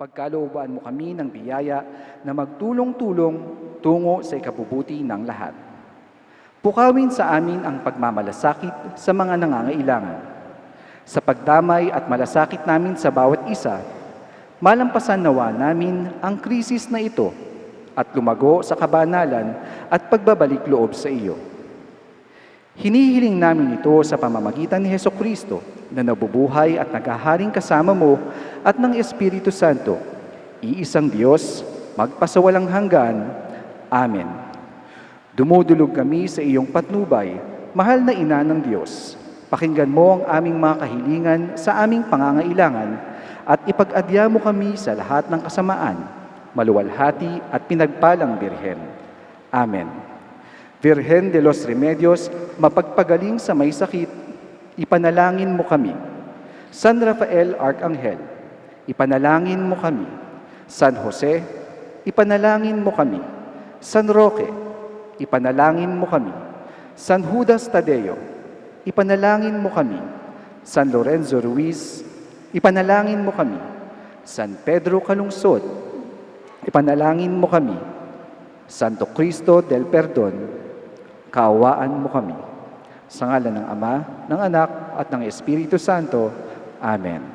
Pagkalooban mo kami ng biyaya na magtulong-tulong tungo sa ikabubuti ng lahat. Pukawin sa amin ang pagmamalasakit sa mga nangangailangan. Sa pagdamay at malasakit namin sa bawat isa, malampasan nawa namin ang krisis na ito at lumago sa kabanalan at pagbabalik loob sa iyo. Hinihiling namin ito sa pamamagitan ni Hesukristo na nabubuhay at naghaharing kasama mo at ng Espiritu Santo, iisang Diyos, magpasawalang hanggan. Amen. Dumudulog kami sa iyong patnubay, mahal na Ina ng Diyos. Pakinggan mo ang aming mga kahilingan sa aming pangangailangan at ipag-adya mo kami sa lahat ng kasamaan, maluwalhati at pinagpalang Birhen. Amen. Virgen de los Remedios, mapagpagaling sa may sakit, ipanalangin mo kami. San Rafael Arcangel, ipanalangin mo kami. San Jose, ipanalangin mo kami. San Roque, ipanalangin mo kami. San Judas Tadeo, ipanalangin mo kami. San Lorenzo Ruiz, ipanalangin mo kami. San Pedro Calungsod, ipanalangin mo kami. Santo Cristo del Perdon, kaawaan mo kami. Sa ngalan ng Ama, ng Anak, at ng Espiritu Santo. Amen.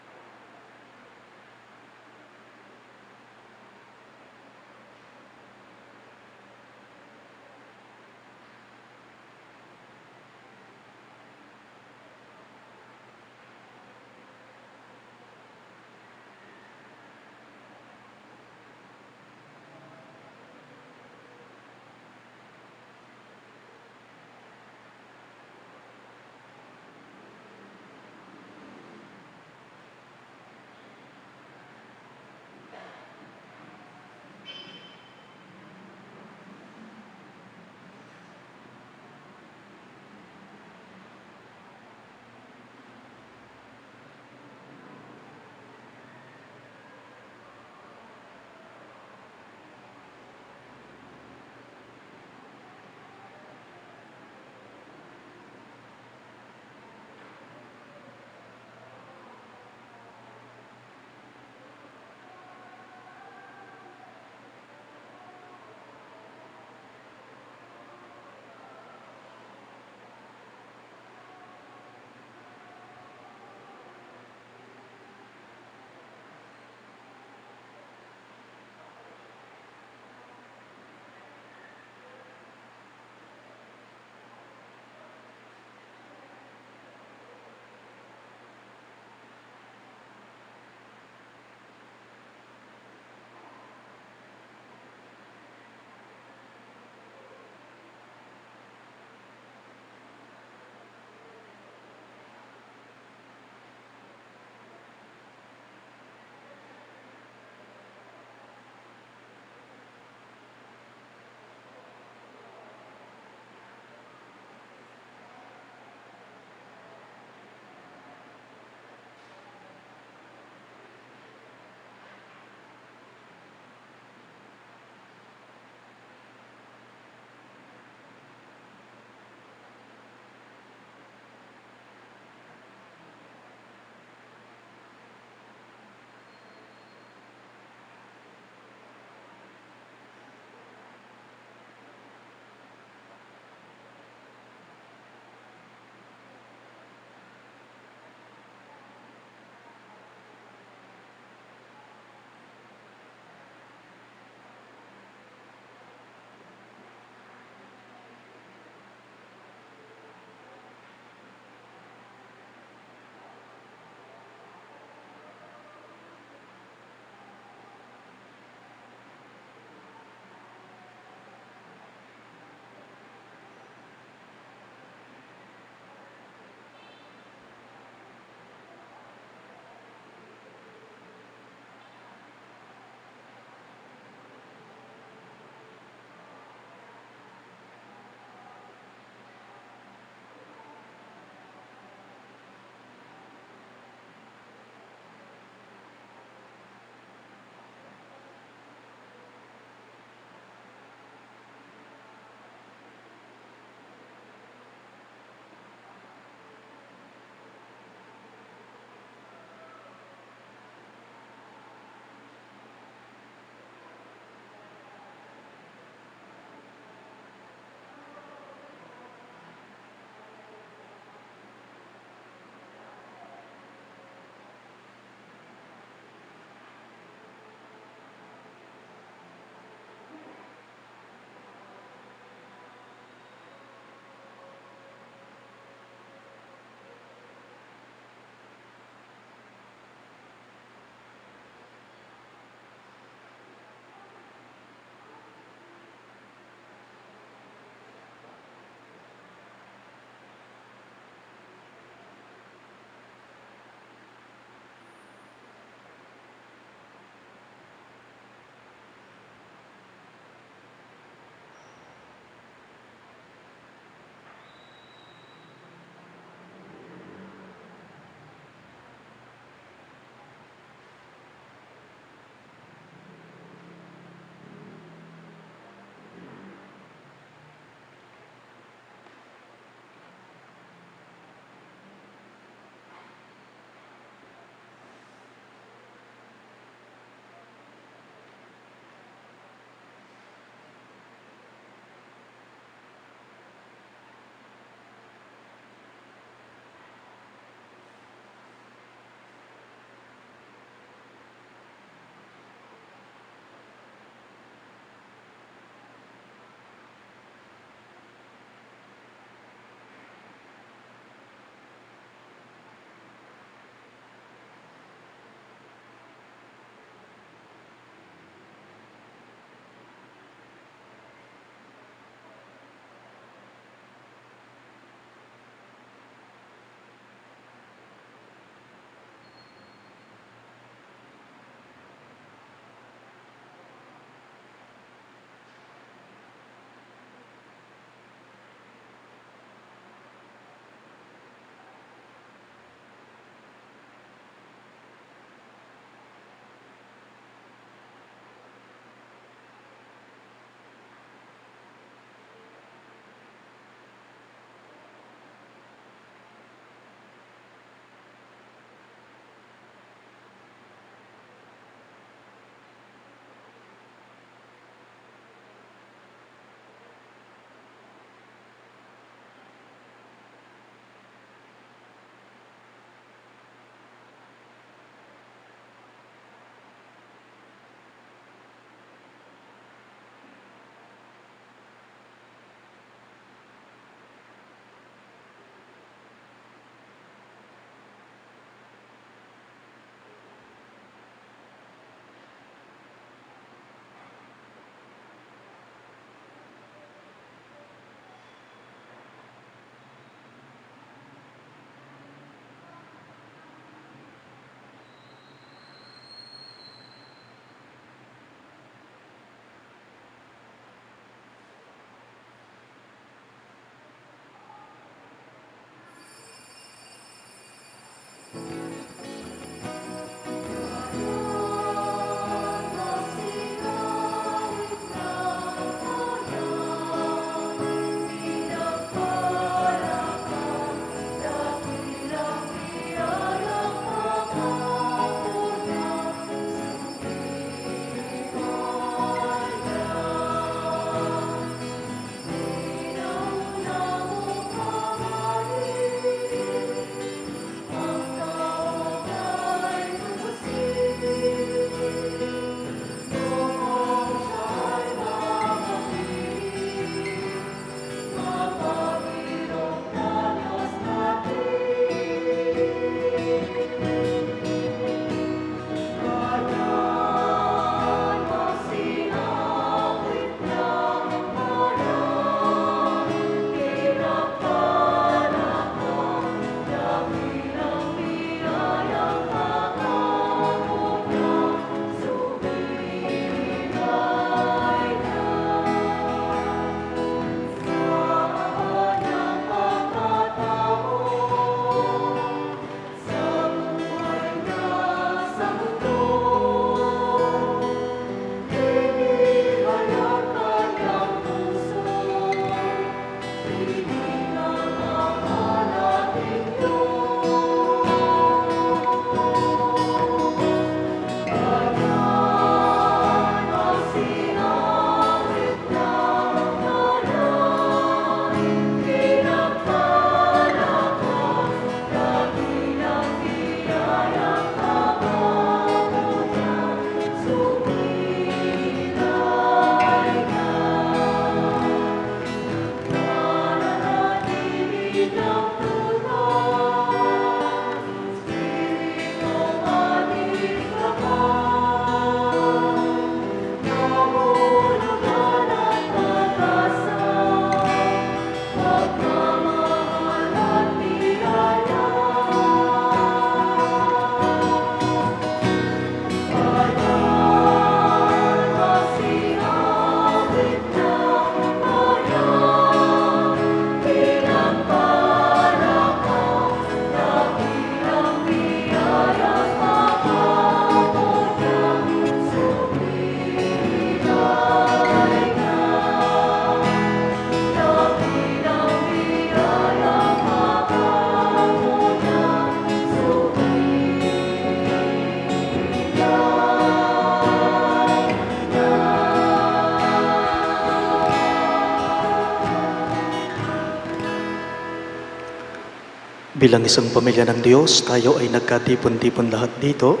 Bilang isang pamilya ng Diyos, tayo ay nagkatipon-tipon lahat dito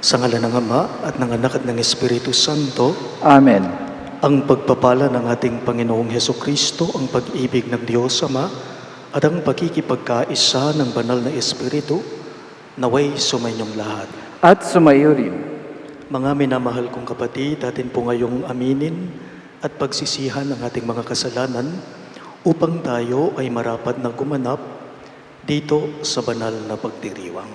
sa ngalan ng Ama at ng Anak at ng Espiritu Santo. Amen. Ang pagpapala ng ating Panginoong Hesukristo, ang pag-ibig ng Diyos Ama at ang pagkikipagkaisa ng banal na Espiritu, naway sumainyong lahat. At sumayo rin. Mga minamahal kong kapatid, atin po ngayong aminin at pagsisihan ang ating mga kasalanan upang tayo ay marapat na gumanap dito sa banal na pagdiriwang.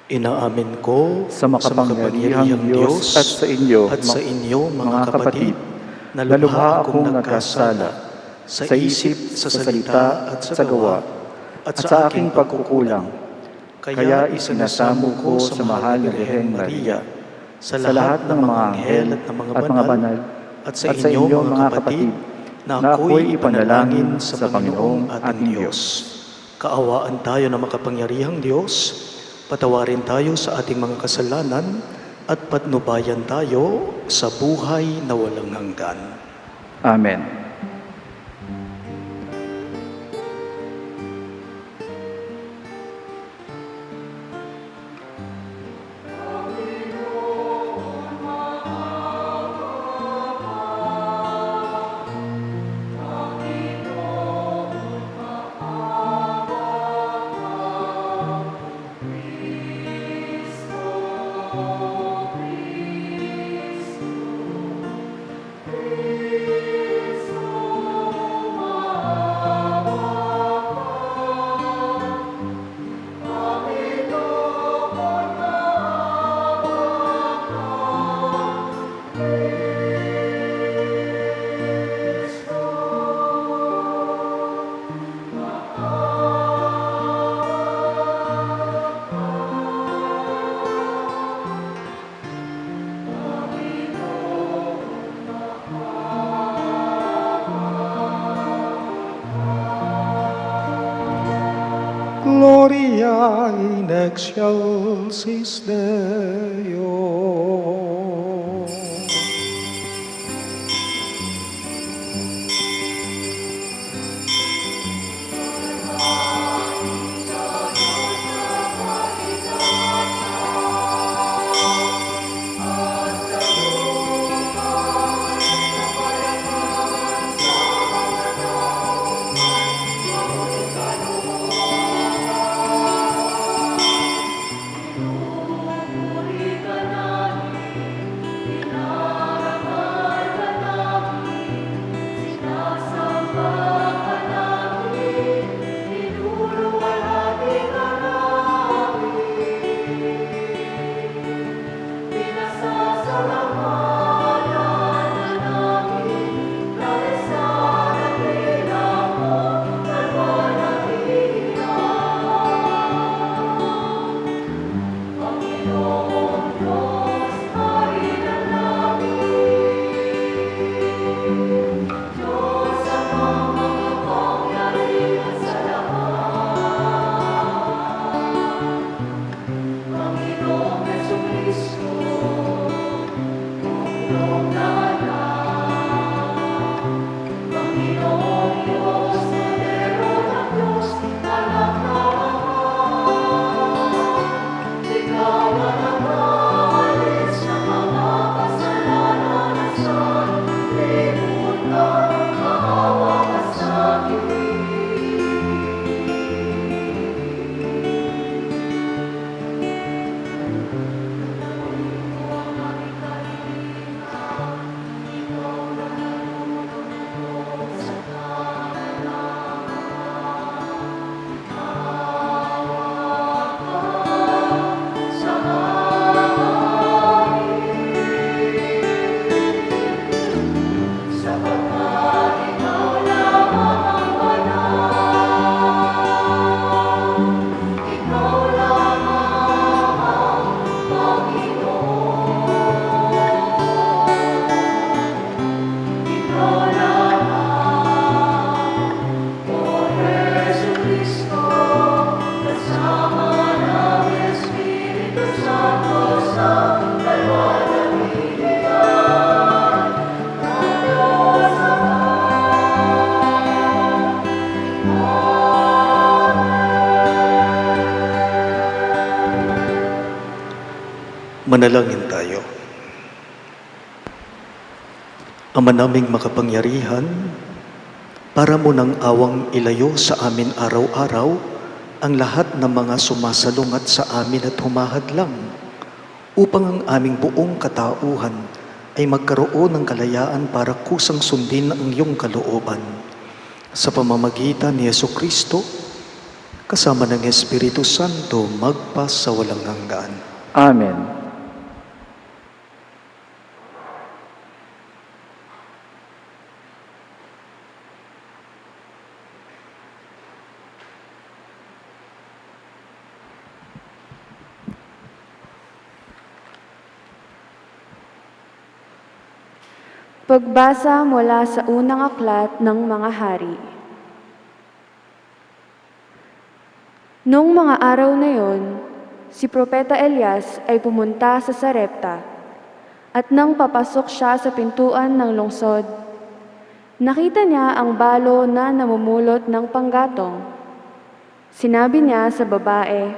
Inaamin ko Sa makapangyarihang Diyos at sa inyo, at sa inyo mga kapatid, na lubha akong nagkasala sa isip, sa salita at sa gawa, at sa aking pagkukulang. Kaya isinasamo ko sa mahal na Birheng Maria, sa lahat ng mga anghel at ng mga banal, at sa inyo mga kapatid, na ako'y ipanalangin sa Panginoong ating Diyos. Kaawaan tayo na makapangyarihang Diyos, patawarin tayo sa ating mga kasalanan, at patnubayan tayo sa buhay na walang hanggan. Amen. Gloria in excelsis Deo. Puri ka na Manalangin tayo. Ama naming makapangyarihan, para mo ng awang ilayo sa amin araw-araw ang lahat ng mga sumasalungat sa amin at humahadlang, upang ang aming buong katauhan ay magkaroon ng kalayaan para kusang sundin ang iyong kalooban. Sa pamamagitan ni Jesucristo, kasama ng Espiritu Santo, magpa sa walang hanggan. Amen. Pagbasa mula sa unang aklat ng mga hari. Noong mga araw na yon, si Propeta Elias ay pumunta sa Sarepta, at nang papasok siya sa pintuan ng lungsod, nakita niya ang balo na namumulot ng panggatong. Sinabi niya sa babae,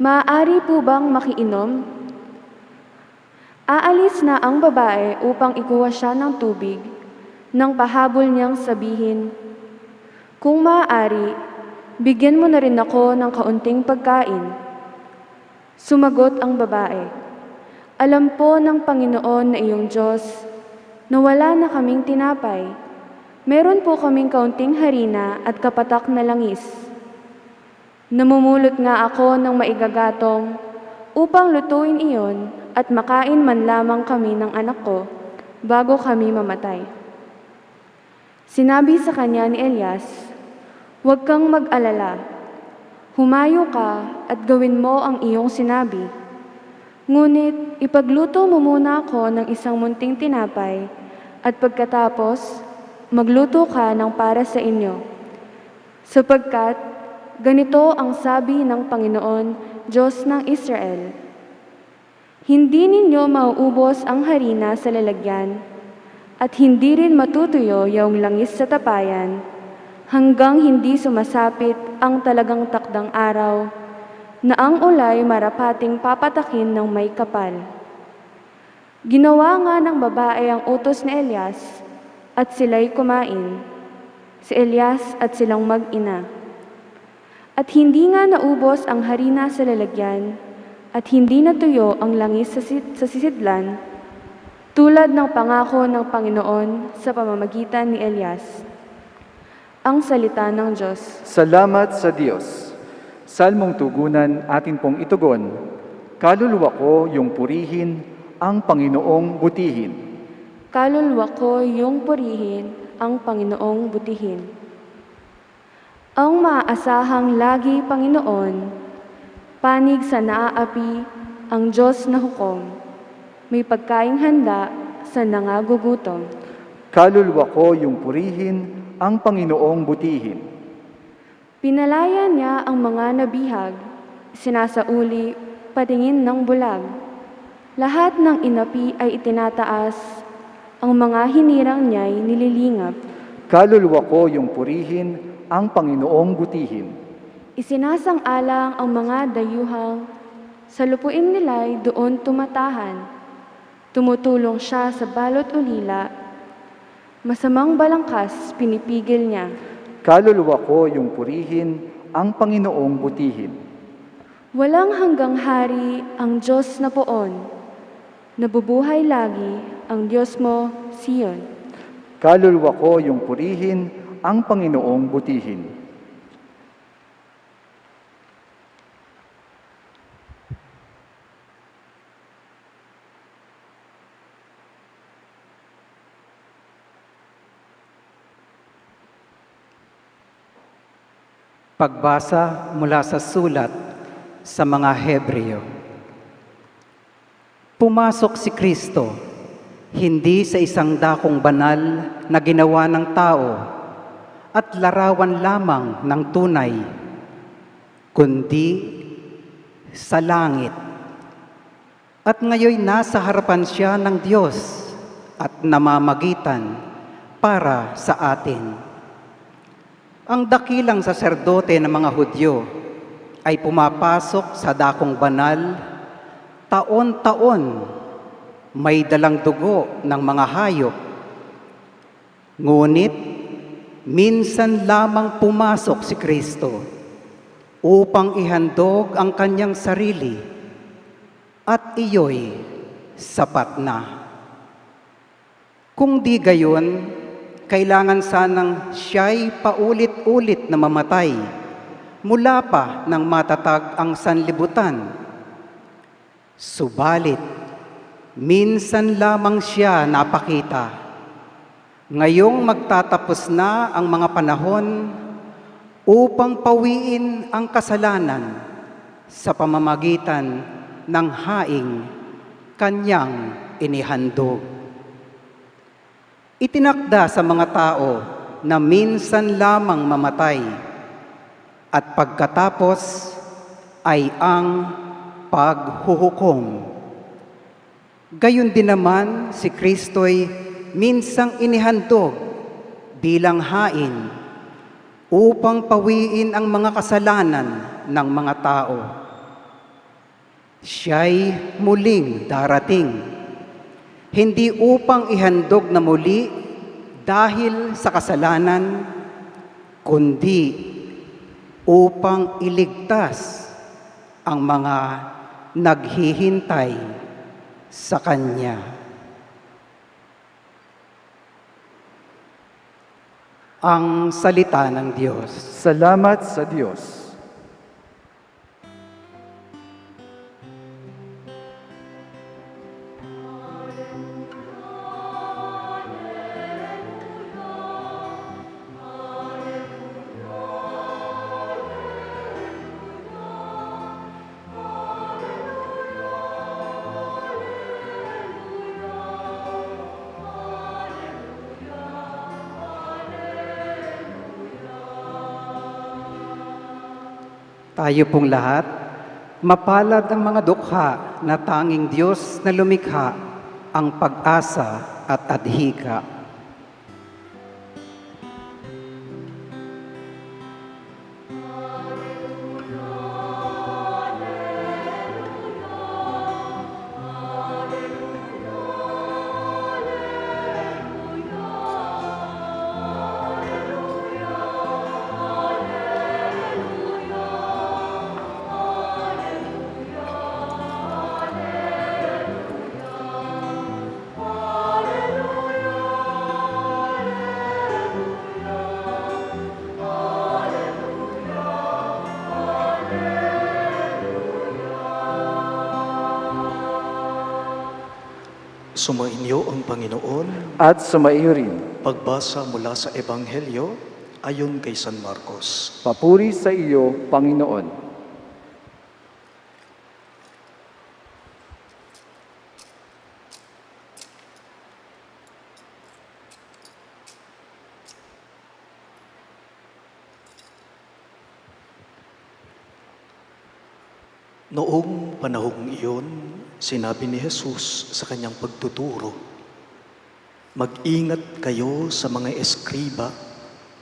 "Maaari po bang makiinom?" Aalis na ang babae upang ikuha siya ng tubig, nang pahabol niyang sabihin, "Kung maaari, bigyan mo na rin ako ng kaunting pagkain." Sumagot ang babae, "Alam po ng Panginoon na iyong Diyos na wala na kaming tinapay. Meron po kaming kaunting harina at kapatak na langis. Namumulot nga ako ng maigagatong upang lutuin iyon at makain man lamang kami ng anak ko bago kami mamatay." Sinabi sa kanya ni Elias, "Huwag kang mag-alala. Humayo ka at gawin mo ang iyong sinabi. Ngunit ipagluto mo muna ako ng isang munting tinapay at pagkatapos magluto ka ng para sa inyo. Sapagkat ganito ang sabi ng Panginoon, Diyos ng Israel, hindi ninyo mauubos ang harina sa lalagyan at hindi rin matutuyo yung langis sa tapayan hanggang hindi sumasapit ang talagang takdang araw na ang ulay marapating papatakin ng may kapal." Ginawa nga ng babae ang utos ni Elias at sila'y kumain, si Elias at silang mag-ina. At hindi nga naubos ang harina sa lalagyan at hindi natuyo ang langis sa sisidlan, tulad ng pangako ng Panginoon sa pamamagitan ni Elias. Ang salita ng Diyos. Salamat sa Diyos. Salmong tugunan atin pong itugon. Kaluluwa ko yung purihin, ang Panginoong butihin. Kaluluwa ko yung purihin, ang Panginoong butihin. Ang maaasahang lagi, Panginoon, panig sa naaapi ang Diyos na hukom, may pagkaing handa sa nangagugutom. Kaluluwa ko yung purihin, ang Panginoong butihin. Pinalaya niya ang mga nabihag, sinasauli patingin ng bulag. Lahat ng inapi ay itinataas, ang mga hinirang niya'y nililingap. Kaluluwa ko yung purihin, ang Panginoong butihin. Isinasang-alang ang mga dayuhang, sa lupuin nila'y doon tumatahan. Tumutulong siya sa balot ulila, masamang balangkas pinipigil niya. Kaluluwa ko yung purihin, ang Panginoong butihin. Walang hanggang hari ang Diyos na poon, nabubuhay lagi ang Diyos mo, Siyon. Kaluluwa ko yung purihin, ang Panginoong butihin. Pagbasa mula sa sulat sa mga Hebreo. Pumasok si Kristo, hindi sa isang dakong banal na ginawa ng tao at larawan lamang ng tunay, kundi sa langit. At ngayon nasa harapan siya ng Diyos at namamagitan para sa atin. Ang dakilang saserdote ng mga Hudyo ay pumapasok sa dakong banal taon-taon, may dalang dugo ng mga hayop. Ngunit minsan lamang pumasok si Kristo upang ihandog ang kanyang sarili, at iyo'y sapat na. Kung di gayon, kailangan sanang siya'y paulit-ulit na mamatay mula pa nang matatag ang sanlibutan. Subalit, minsan lamang siya napakita. Ngayong magtatapos na ang mga panahon upang pawiin ang kasalanan sa pamamagitan ng haing kanyang inihandog. Itinakda sa mga tao na minsan lamang mamatay at pagkatapos ay ang paghuhukom. Gayon din naman si Kristo'y minsang inihandog bilang hain upang pawiin ang mga kasalanan ng mga tao. Siya'y muling darating, hindi upang ihandog na muli dahil sa kasalanan, kundi upang iligtas ang mga naghihintay sa Kanya. Ang salita ng Diyos. Salamat sa Diyos. Tayo pong lahat, mapalad ang mga dukha na tanging Diyos na lumikha ang pag-asa at adhika. Sumainyo ang Panginoon. At sumaiyo rin. Pagbasa mula sa Ebanghelyo ayon kay San Marcos. Papuri sa iyo, Panginoon. Noong panahong iyon, sinabi ni Jesus sa kanyang pagtuturo, "Mag-ingat kayo sa mga eskriba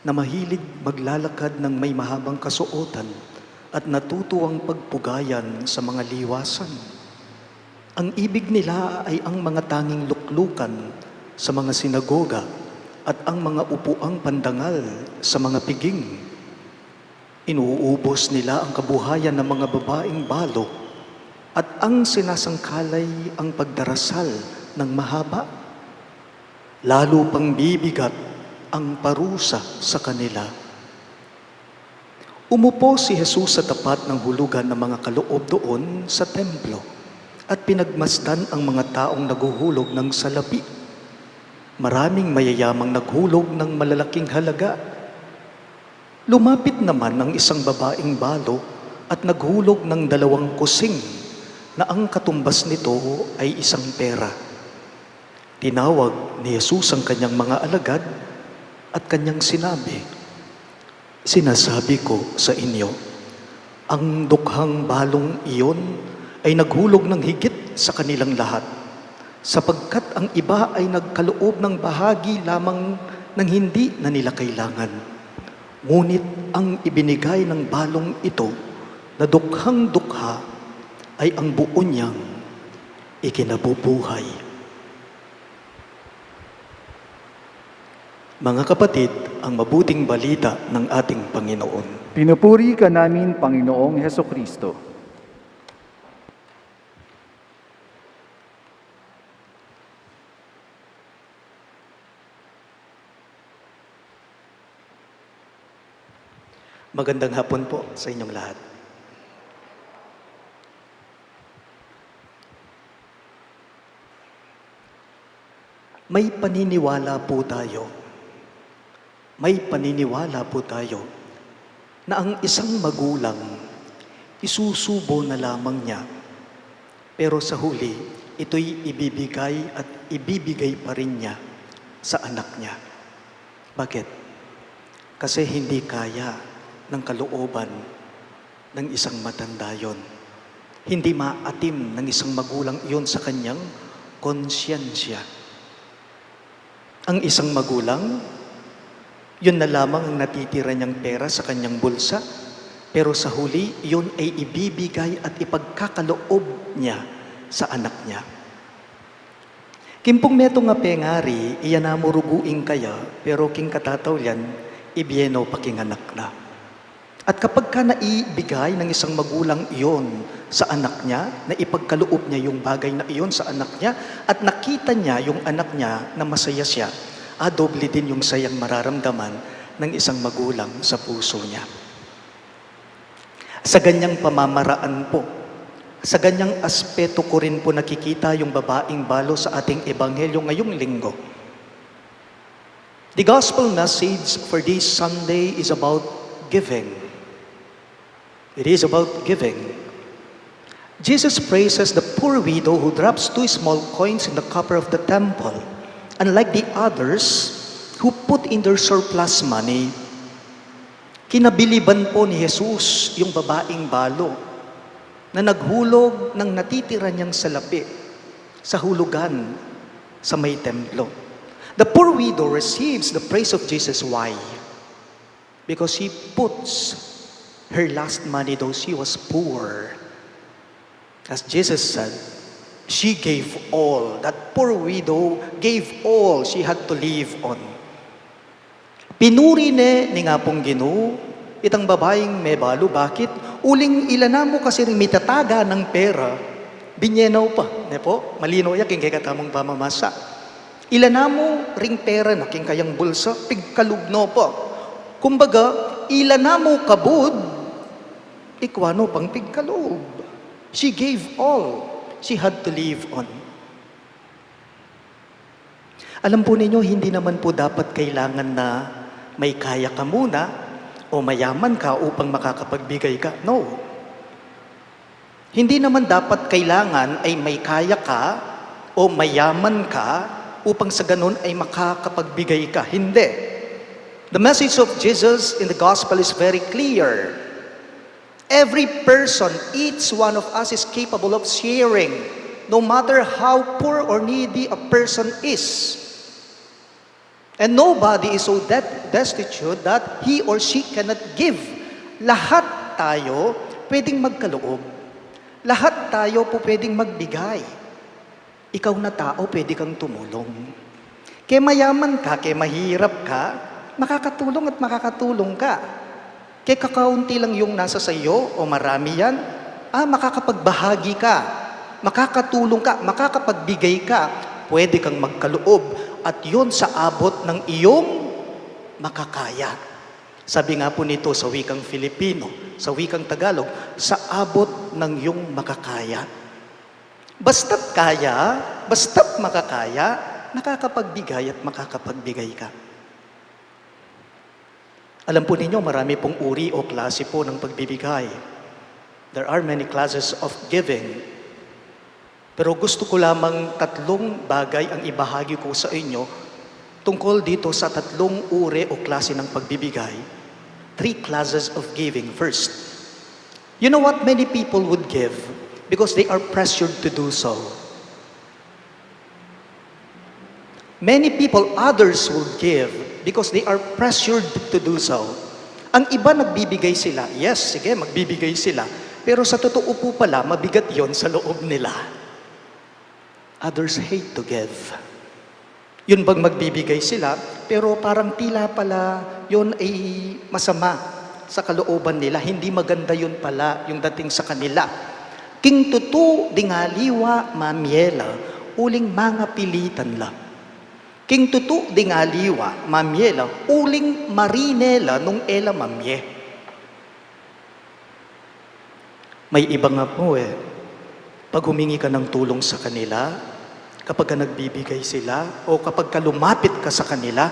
na mahilig maglalakad ng may mahabang kasuotan at natutuwang pagpugayan sa mga liwasan. Ang ibig nila ay ang mga tanging luklukan sa mga sinagoga at ang mga upuang pandangal sa mga piging. Inuubos nila ang kabuhayan ng mga babaeng balo at ang sinasangkalay ang pagdarasal ng mahaba. Lalo pang bibigat ang parusa sa kanila." Umupo si Jesus sa tapat ng hulugan ng mga kaloob doon sa templo at pinagmasdan ang mga taong naguhulog ng salapi. Maraming mayayamang naghulog ng malalaking halaga. Lumapit naman ang isang babaeng balo at naghulog ng 2 kusing na ang katumbas nito ay 1 pera. Tinawag ni Jesus ang kanyang mga alagad at kanyang sinabi, "Sinasabi ko sa inyo, Ang dukhang balong iyon ay naghulog ng higit sa kanilang lahat, sapagkat ang iba ay nagkaloob ng bahagi lamang ng hindi na nila kailangan. Ngunit ang ibinigay ng balong ito na dukhang dukha ay ang buo niyang ikinabubuhay. Mga kapatid, ang mabuting balita ng ating Panginoon. Pinupuri ka namin, Panginoong Hesukristo. Magandang hapon po sa inyong lahat. May paniniwala po tayo na ang isang magulang isusubo na lamang niya, pero sa huli, ito'y ibibigay pa rin niya sa anak niya. Bakit? Kasi hindi kaya ng kalooban ng isang matanda yon. Hindi maatim ng isang magulang yon sa kanyang konsyensya. Ang isang magulang, yun na lamang ang natitira niyang pera sa kanyang bulsa, pero sa huli, yun ay ibibigay at ipagkakaloob niya sa anak niya. Kimpong meto nga pengari, iyan na muruguing kaya, pero king katatawlan, ibieno pakinganak na. At kapag ka naibigay ng isang magulang iyon sa anak niya, na ipagkaloob niya yung bagay na iyon sa anak niya, at nakita niya yung anak niya na masaya siya, doble din yung sayang mararamdaman ng isang magulang sa puso niya. Sa ganyang pamamaraan po, sa ganyang aspeto ko rin po nakikita yung babaeng balo sa ating ebanghelyo ngayong linggo. The gospel message for this Sunday is about giving. It is about giving. Jesus praises the poor widow who drops 2 small coins in the copper of the temple. Unlike the others who put in their surplus money, kinabiliban po ni Jesus yung babaeng balo na naghulog ng natitira niyang salapi sa hulugan sa may templo. The poor widow receives the praise of Jesus. Why? Because she puts her last money, though she was poor. As Jesus said, she gave all. That poor widow gave all she had to live on. Pinuri ni nga pong Ginoo, itang babaeng may balo. Bakit? Uling ilana mo kasi rin mitataga ng pera, binyenaw pa. Ne po? Malino ya, king katamong pamamasa. Ilana mo ring pera na king kayang bulsa, pigkalugno po. Kumbaga, ilana mo kabud, ikwano pang pigkaloob. She gave all she had to live on. Alam po ninyo, hindi naman po dapat kailangan na may kaya ka muna o mayaman ka upang makakapagbigay ka. No. Hindi naman dapat kailangan ay may kaya ka o mayaman ka upang sa ganun ay makakapagbigay ka. Hindi. The message of Jesus in the gospel is very clear. Every person, each one of us is capable of sharing, no matter how poor or needy a person is. And nobody is so destitute that he or she cannot give. Lahat tayo pwedeng magkaloob. Lahat tayo po pwedeng magbigay. Ikaw na tao, pwede kang tumulong. Kaya mayaman ka, kaya mahirap ka, makakatulong at makakatulong ka. Kaya kakaunti lang yung nasa sa iyo o marami yan, makakapagbahagi ka, makakatulong ka, makakapagbigay ka, pwede kang magkaloob at yun sa abot ng iyong makakaya. Sabi nga po nito sa wikang Filipino, sa wikang Tagalog, sa abot ng iyong makakaya. Basta't kaya, basta't makakaya, nakakapagbigay at makakapagbigay ka. Alam po ninyo, marami pong uri o klase po ng pagbibigay. There are many classes of giving. Pero gusto ko lamang 3 bagay ang ibahagi ko sa inyo tungkol dito sa 3 uri o klase ng pagbibigay. 3 classes of giving. First, You know what many people would give because they are pressured to do so? Many people, others would give because they are pressured to do so. Ang iba nagbibigay sila. Yes, sige, magbibigay sila. Pero sa totoo po pala, mabigat yon sa loob nila. Others hate to give. Yun bang magbibigay sila, pero parang tila pala yun ay masama sa kalooban nila. Hindi maganda yun pala yung dating sa kanila. King tutu dingaliwa mamiela, uling mga pilitan lang. King tutu dingaliwa mamiela, uling marinela nung ela mamye. May iba nga po pag humingi ka ng tulong sa kanila, kapag ka nagbibigay sila, o kapag ka lumapit ka sa kanila,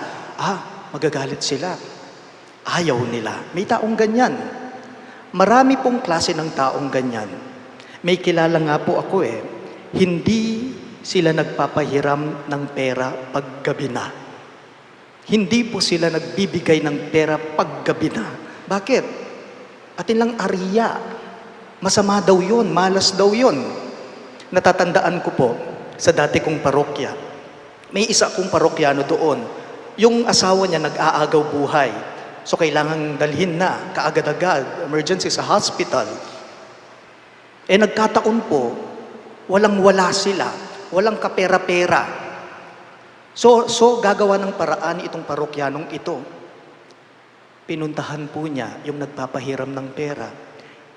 magagalit sila. Ayaw nila. May taong ganyan. Marami pong klase ng taong ganyan. May kilala nga po ako hindi sila nagpapahiram ng pera paggabi na. Hindi po sila nagbibigay ng pera paggabi na. Bakit? Atin lang ariya. Masama daw yun, malas daw yun. Natatandaan ko po, sa dati kong parokya, may isa akong parokyano doon. Yung asawa niya nag-aagaw buhay. So kailangan dalhin na, kaagad-agad, emergency sa hospital. Nagkataon po, walang-wala sila, walang kapera-pera. So gagawa ng paraan itong parokyanong ito. Pinuntahan po niya yung nagpapahiram ng pera.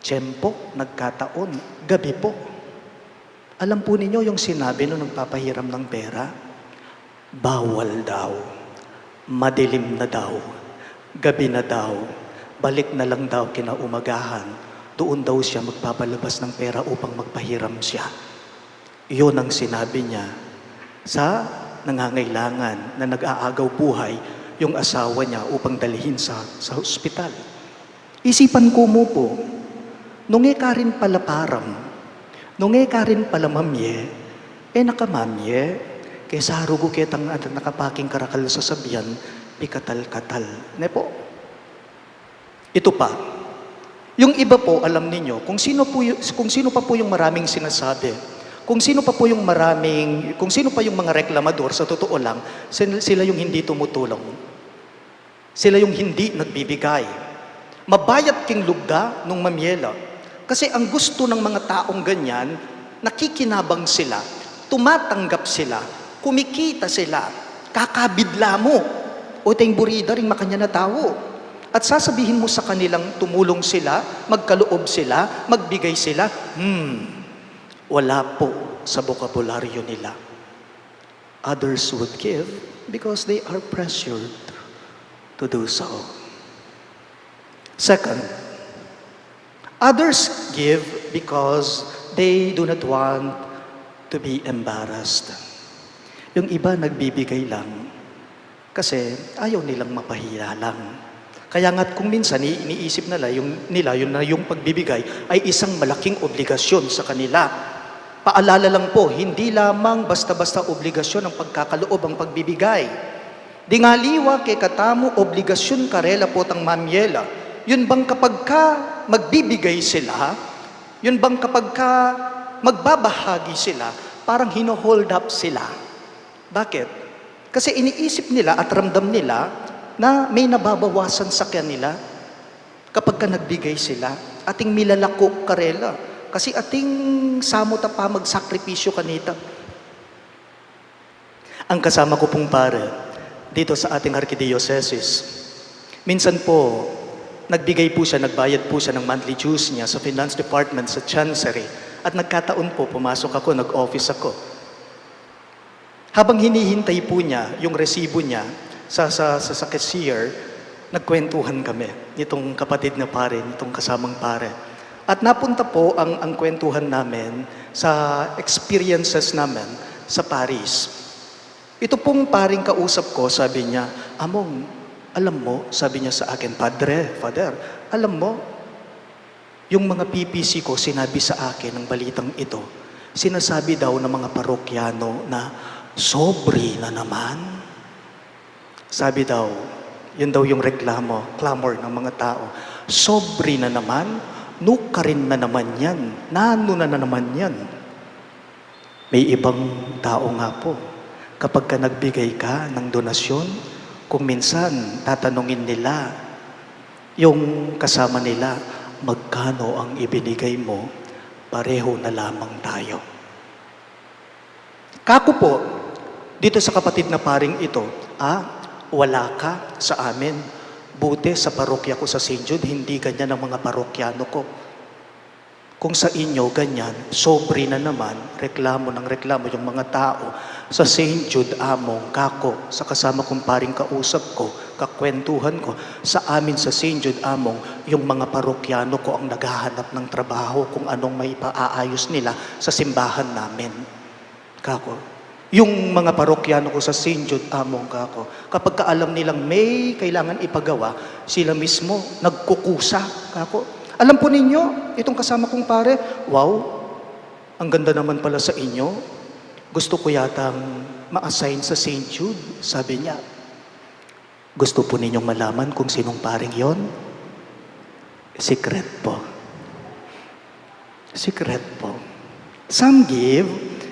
Tiyempo, nagkataon, gabi po. Alam po ninyo yung sinabi nung nagpapahiram ng pera? Bawal daw. Madilim na daw. Gabi na daw. Balik na lang daw kinaumagahan. Doon daw siya magpapalabas ng pera upang magpahiram siya. Iyon ang sinabi niya sa nangangailangan na nag-aagaw buhay yung asawa niya upang dalhin sa ospital. Isipan ko mo po, nungi ka rin pala param, nungi ka rin pala mamye, nakamamye, kaysa harugo kitang nakapaking karakal sa sabyan, pikatal-katal. Ne po? Ito pa. Yung iba po, alam ninyo, kung sino pa po yung maraming sinasabi, kung sino pa yung mga reklamador, sa totoo lang, sila yung hindi tumutulong. Sila yung hindi nagbibigay. Mabayat king lugda nung mamyela. Kasi ang gusto ng mga taong ganyan, nakikinabang sila, tumatanggap sila, kumikita sila, kakabidla mo. O tayong burida rin makanya na tao. At sasabihin mo sa kanilang tumulong sila, magkaloob sila, magbigay sila, wala po sa bokabularyo nila. Others would give because they are pressured to do so. Second, others give because they do not want to be embarrassed. Yung iba nagbibigay lang kasi ayaw nilang mapahiya lang. Kaya nga't kung minsan iniisip nila yung pagbibigay ay isang malaking obligasyon sa kanila. Paalala lang po, hindi lamang basta-basta obligasyon ang pagkakaloob ang pagbibigay. Dingaliwa kay katamu obligasyon karela po tang mamyela. Yun bang kapag ka magbibigay sila, yun bang kapag ka magbabahagi sila, parang hino-hold up sila. Bakit? Kasi iniisip nila at ramdam nila na may nababawasan sa kanila kapag ka nagbigay sila. Ating milalako karela. Kasi ating samot pa magsakripisyo kanita. Ang kasama ko pong pare, dito sa ating archdiocese, minsan po, nagbigay po siya, nagbayad po siya ng monthly dues niya sa finance department, sa chancery. At nagkataon po, pumasok ako, nag-office ako. Habang hinihintay po niya yung resibo niya sa cashier, nagkwentuhan kami nitong kapatid na pare, nitong kasamang pare. At napunta po ang kwentuhan namin sa experiences namin sa Paris. Ito pong paring kausap ko, sabi niya, Among, alam mo, sabi niya sa akin, Father, alam mo, yung mga PPC ko sinabi sa akin ng balitang ito, sinasabi daw ng mga parokyano na sobri na naman. Sabi daw, yun daw yung clamor ng mga tao. Sobri na naman, Nuka rin na naman yan. Nano na naman yan. May ibang tao nga po, kapag ka nagbigay ka ng donasyon, kung minsan tatanungin nila yung kasama nila, magkano ang ibinigay mo, pareho na lamang tayo. Kako po, dito sa kapatid na paring ito, wala ka sa amin. Buti sa parokya ko sa St. Jude, hindi ganyan ang mga parokyano ko. Kung sa inyo ganyan, sobre na naman, reklamo ng reklamo yung mga tao. Sa St. Jude, among, kako, sa kasama kong paring kausap ko, kakwentuhan ko, sa amin sa St. Jude, among, yung mga parokyano ko ang naghahanap ng trabaho kung anong may paaayos nila sa simbahan namin. Kako. Yung mga parokyano ko sa St. Jude, among kako, kapag kaalam nilang may kailangan ipagawa, sila mismo nagkukusa, kako. Alam po ninyo, itong kasama kong pare, wow, ang ganda naman pala sa inyo. Gusto ko yatang ma-assign sa St. Jude, sabi niya. Gusto po ninyong malaman kung sinong paring yon? Secret po. Secret po. Some give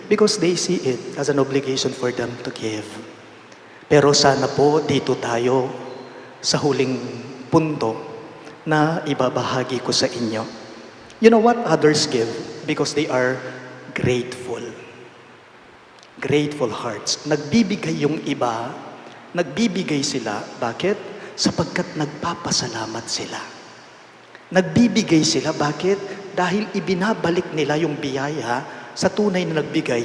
because they see it as an obligation for them to give. Pero sana po dito tayo sa huling punto na ibabahagi ko sa inyo. You know what? Others give because they are grateful. Grateful hearts. Nagbibigay yung iba, nagbibigay sila. Bakit? Sapagkat nagpapasalamat sila. Nagbibigay sila. Bakit? Dahil ibinabalik nila yung biyaya sa tunay na nagbigay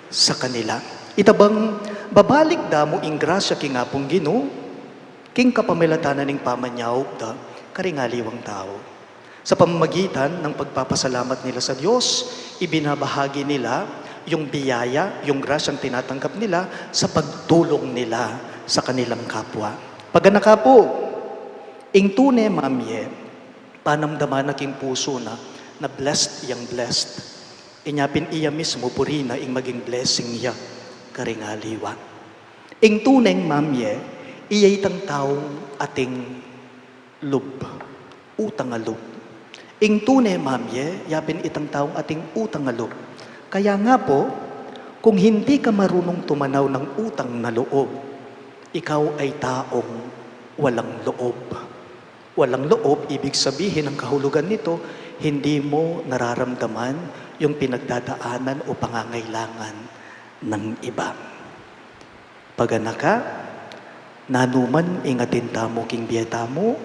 sa kanila. Itabang babalik da mo ing grasya king apong Ginoo, king kapamilatanan ning pamanyaw da karingaliwang tao. Sa pamamagitan ng pagpapasalamat nila sa Diyos, ibinabahagi nila yung biyaya, yung grasyang tinatanggap nila sa pagtulong nila sa kanilang kapwa. Pagana po, ing tune mamye, panamdaman naking puso na blessed yang blessed. Inyapin iya mismo purina ing maging blessing niya karingaliwa. Ing tuneng mamye, iya itang taong ating lub, utang alub. Ing tuneng mamye, yapin itang taong ating utang alub. Kaya nga po, kung hindi ka marunong tumanaw ng utang na loob, ikaw ay taong walang loob. Walang loob, ibig sabihin ang kahulugan nito, hindi mo nararamdaman yung pinagdadaanan o pangangailangan ng iba. Pagana ka, nanuman ingatin tamo king biyeta mo,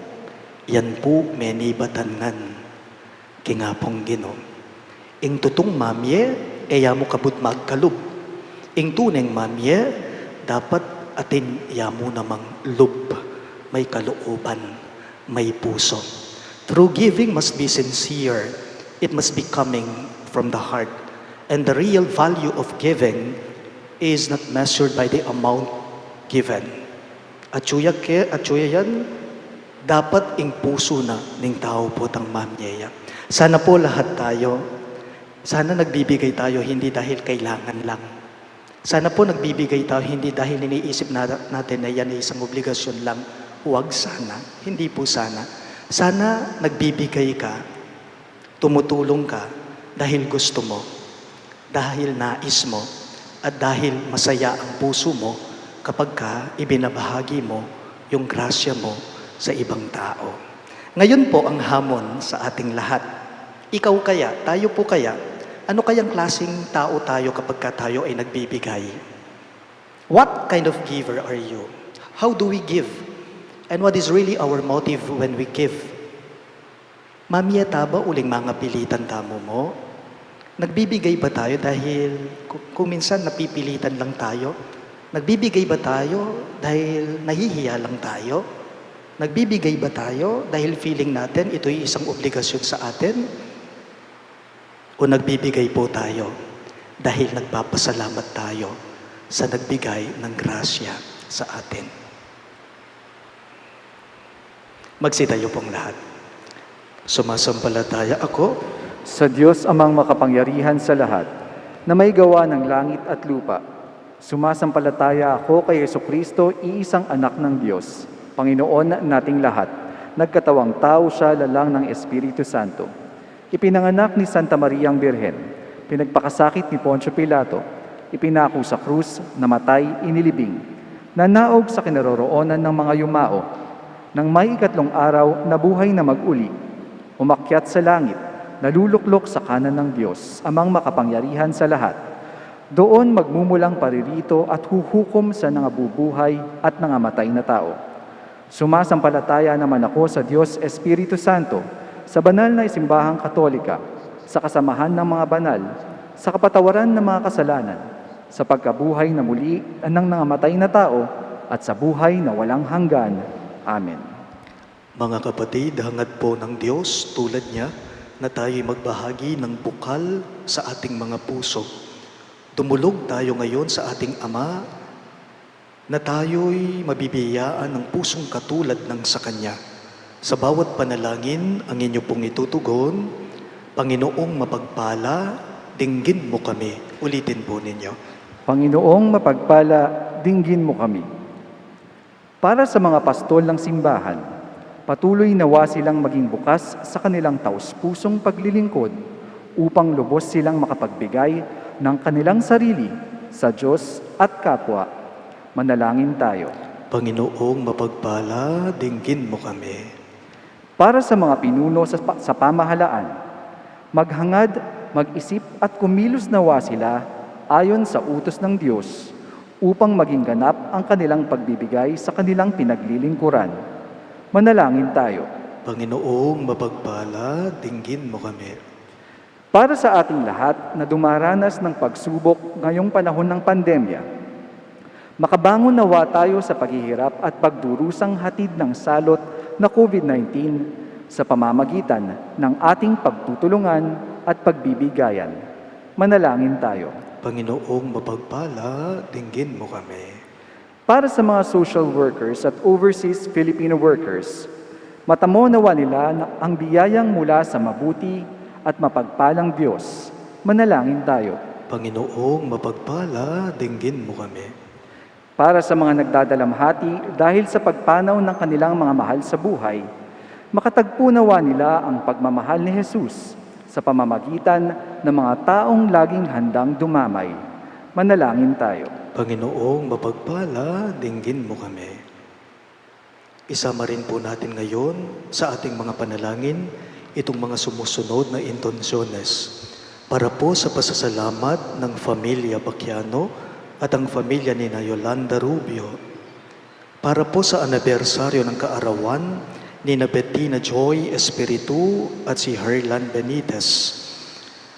yan po menibatangan kingapong Ginoo. Ing tutong mamye, eya mo kabut magkalub. Ing tuneng mamye, dapat atin ya mo namang lub, may kalooban, may puso. True giving must be sincere. It must be coming from the heart. And the real value of giving is not measured by the amount given. At suya yan, dapat ing puso na ning tao po tang mamyeya. Sana po lahat tayo, sana nagbibigay tayo hindi dahil kailangan lang. Sana po nagbibigay tayo hindi dahil iniisip natin na yan ay isang obligasyon lang. Huwag sana, hindi po sana. Sana nagbibigay ka, tumutulong ka dahil gusto mo, dahil nais mo, at dahil masaya ang puso mo kapag ka ibinabahagi mo yung grasya mo sa ibang tao. Ngayon po ang hamon sa ating lahat. Ikaw kaya, tayo po kaya, ano kayang klaseng tao tayo kapag ka tayo ay nagbibigay? What kind of giver are you? How do we give? And what is really our motive when we give? Mamiyata ba uling mga pilitan tamo mo? Nagbibigay ba tayo dahil kung minsan napipilitan lang tayo? Nagbibigay ba tayo dahil nahihiya lang tayo? Nagbibigay ba tayo dahil feeling natin ito'y isang obligasyon sa atin? O nagbibigay po tayo dahil nagpapasalamat tayo sa nagbigay ng grasya sa atin? Magsitayo pong lahat. Sumasampalataya ako Sa Diyos amang makapangyarihan sa lahat, na may gawa ng langit at lupa. Sumasampalataya ako kay Jesucristo, iisang anak ng Diyos, Panginoon nating lahat. Nagkatawang tao siya lalang ng Espiritu Santo. Ipinanganak ni Santa Mariang Birhen, pinagpakasakit ni Poncio Pilato, ipinako sa krus, namatay, inilibing, nanaog sa kinaroroonan ng mga yumao, nang may 3 araw nabuhay na mag-uli, umakyat sa langit, naluluklok sa kanan ng Diyos, amang makapangyarihan sa lahat. Doon magmumulang paririto at huhukom sa nangabubuhay at nangamatay na tao. Sumasampalataya naman ako sa Diyos Espiritu Santo, sa banal na isimbahang Katolika, sa kasamahan ng mga banal, sa kapatawaran ng mga kasalanan, sa pagkabuhay na muli ng nangamatay na tao, at sa buhay na walang hanggan. Amen. Mga kapatid, hangad po ng Diyos tulad niya na tayo'y magbahagi ng bukal sa ating mga puso. Dumulog tayo ngayon sa ating Ama na tayo'y mabibiyaan ng pusong katulad ng sa Kanya. Sa bawat panalangin, ang inyo pong itutugon, Panginoong mapagpala, dinggin mo kami. Ulitin po ninyo. Panginoong mapagpala, dinggin mo kami. Para sa mga pastol ng simbahan, patuloy nawa silang maging bukas sa kanilang taus-pusong paglilingkod upang lubos silang makapagbigay ng kanilang sarili sa Diyos at kapwa. Manalangin tayo. Panginoong mapagpala, dinggin mo kami. Para sa mga pinuno sa pamahalaan, maghangad, mag-isip at kumilos nawa sila ayon sa utos ng Diyos upang maging ganap ang kanilang pagbibigay sa kanilang pinaglilingkuran. Manalangin tayo. Panginoong mapagpala, dinggin mo kami. Para sa ating lahat na dumaranas ng pagsubok ngayong panahon ng pandemya, makabangon nawa tayo sa paghihirap at pagdurusang hatid ng salot na COVID-19 sa pamamagitan ng ating pagtutulungan at pagbibigayan. Manalangin tayo. Panginoong mapagpala, dinggin mo kami. Para sa mga social workers at overseas Filipino workers, matamo nawa nila ang biyayang mula sa mabuti at mapagpalang Diyos. Manalangin tayo. Panginoong mapagpala, dinggin mo kami. Para sa mga nagdadalamhati dahil sa pagpanaw ng kanilang mga mahal sa buhay, makatagpo nawa nila ang pagmamahal ni Jesus sa pamamagitan ng mga taong laging handang dumamay. Manalangin tayo. Panginoong mapagpala, dinggin mo kami. Isama rin po natin ngayon sa ating mga panalangin itong mga sumusunod na intensyones para po sa pasasalamat ng Familia Bacchiano at ang pamilya ni Yolanda Rubio, para po sa anibersaryo ng kaarawan ni Bettina Joy Espiritu at si Herlan Benitez,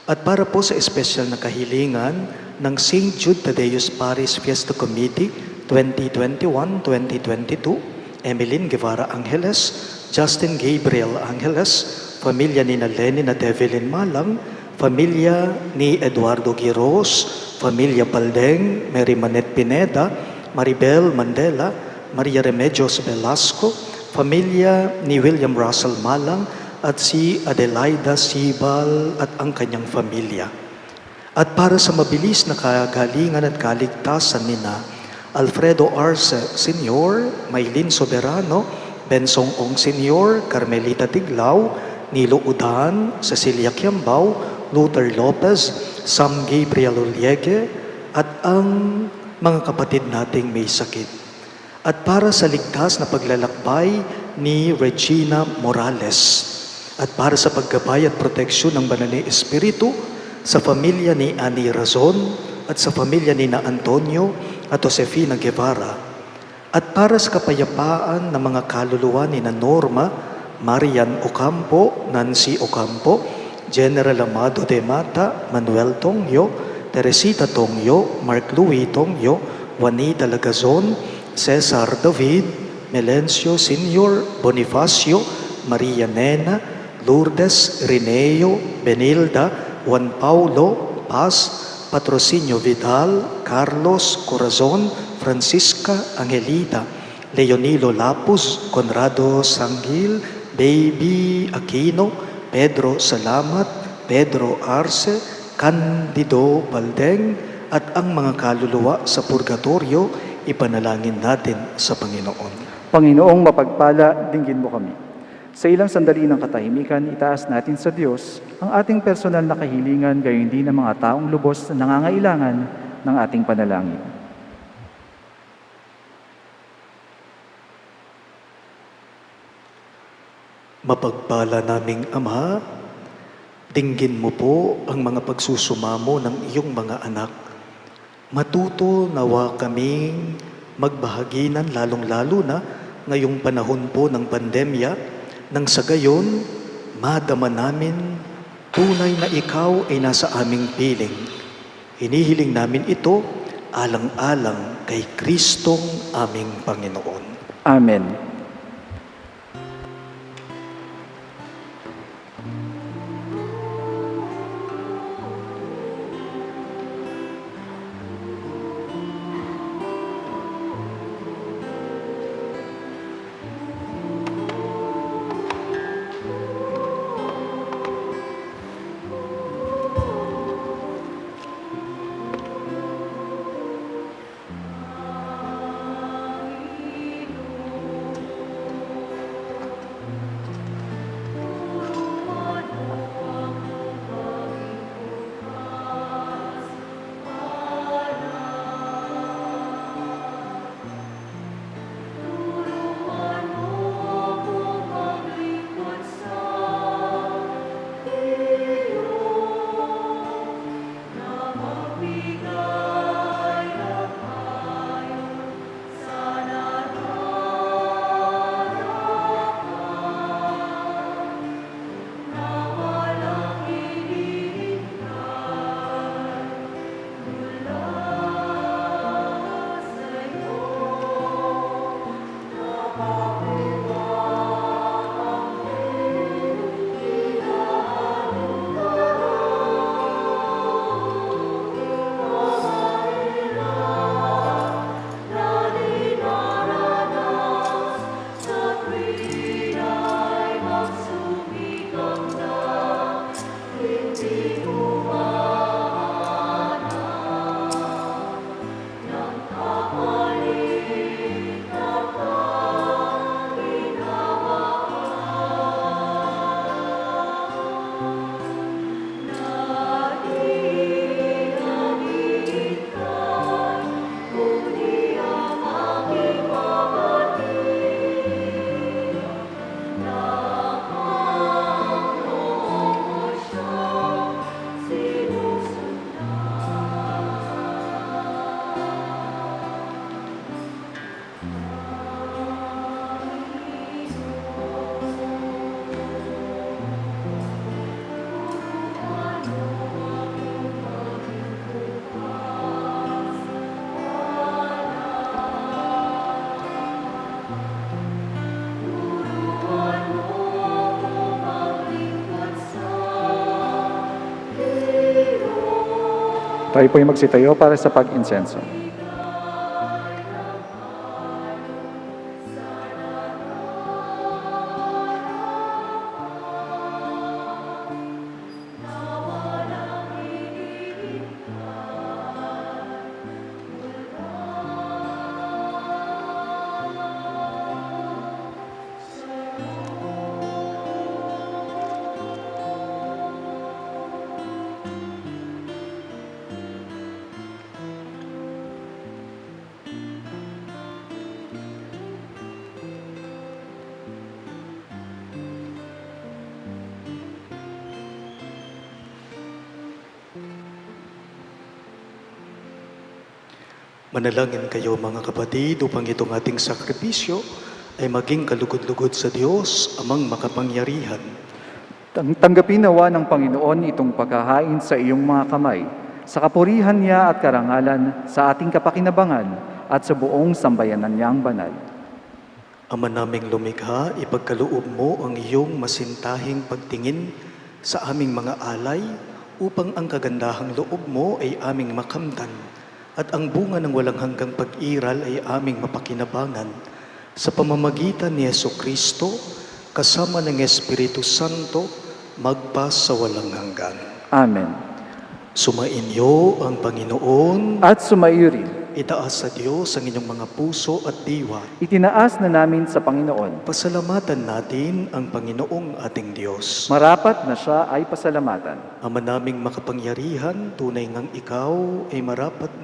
at para po sa espesyal na kahilingan ng St. Jude Tadeus Paris Fiesta Committee 2021-2022, Emeline Guevara Angeles, Justin Gabriel Angeles, pamilya ni Lenin at Evelyn Malang, pamilya ni Eduardo Giros, pamilya Baldeng, Mary Manet Pineda, Maribel Mandela, Maria Remedios Velasco, pamilya ni William Russell Malang at si Adelaida Sibal at ang kanyang pamilya. At para sa mabilis na kagalingan at kaligtasan nina Alfredo Arce Sr., Maylin Soberano, Bensong Ong Sr., Carmelita Tiglao, Nilo Udan, Cecilia Kiambao, Luther Lopez, Sam Gabriel Uliege, at ang mga kapatid nating may sakit. At para sa ligtas na paglalakbay ni Regina Morales, at para sa paggabay at proteksyon ng Banal na Espiritu sa pamilya ni Ani Razon at sa pamilya ni na Antonio at Josefina Guevara, at para sa kapayapaan ng mga kaluluwa ni na Norma, Marian Ocampo, Nancy Ocampo, General Amado de Mata, Manuel Tongyo, Teresita Tongyo, Mark Louis Tongyo, Juanita Lagazon, Cesar David, Melencio Sr., Bonifacio, Maria Nena, Lourdes, Rineo, Benilda, Juan Paulo, Paz, Patrocinio Vidal, Carlos Corazon, Francisca Angelita, Leonilo Lapus, Conrado Sanggil, Baby Aquino, Pedro Salamat, Pedro Arce, Candido Baldeng, at ang mga kaluluwa sa purgatorio, ipanalangin natin sa Panginoon. Panginoong mapagpala, dinggin mo kami. Sa ilang sandali ng katahimikan, itaas natin sa Diyos ang ating personal na kahilingan, gayon din ng mga taong lubos na nangangailangan ng ating panalangin. Mapagpala naming Ama, dinggin mo po ang mga pagsusumamo ng iyong mga anak. Matuto nawa kaming magbahaginan lalong-lalo na ngayong panahon po ng pandemya, nang sa gayon, madama namin tunay na ikaw ay nasa aming piling. Hinihiling namin ito alang-alang kay Kristong aming Panginoon. Amen. Tayo po ay magsitayo para sa pag-insenso. Manalangin kayo mga kapatid upang itong ating sakripisyo ay maging kalugod-lugod sa Diyos, amang makapangyarihan. Tanggapin nawa ng Panginoon itong paghahain sa iyong mga kamay, sa kapurihan niya at karangalan, sa ating kapakinabangan at sa buong sambayanan niyang banal. Ama naming lumikha, ipagkaloob mo ang iyong masintahing pagtingin sa aming mga alay upang ang kagandahang loob mo ay aming makamtan at ang bunga ng walang hanggang pag-iral ay aming mapakinabangan sa pamamagitan ni Jesucristo kasama ng Espiritu Santo magpa sa walang hanggan. Amen. Sumainyo ang Panginoon At sumaiyo rin. itaas sa Diyos ang inyong mga puso at diwa. Itinaas na namin sa Panginoon. Pasalamatan natin ang Panginoong ating Diyos. Marapat na siya ay pasalamatan. Ama naming makapangyarihan, tunay ngang ikaw ay marapat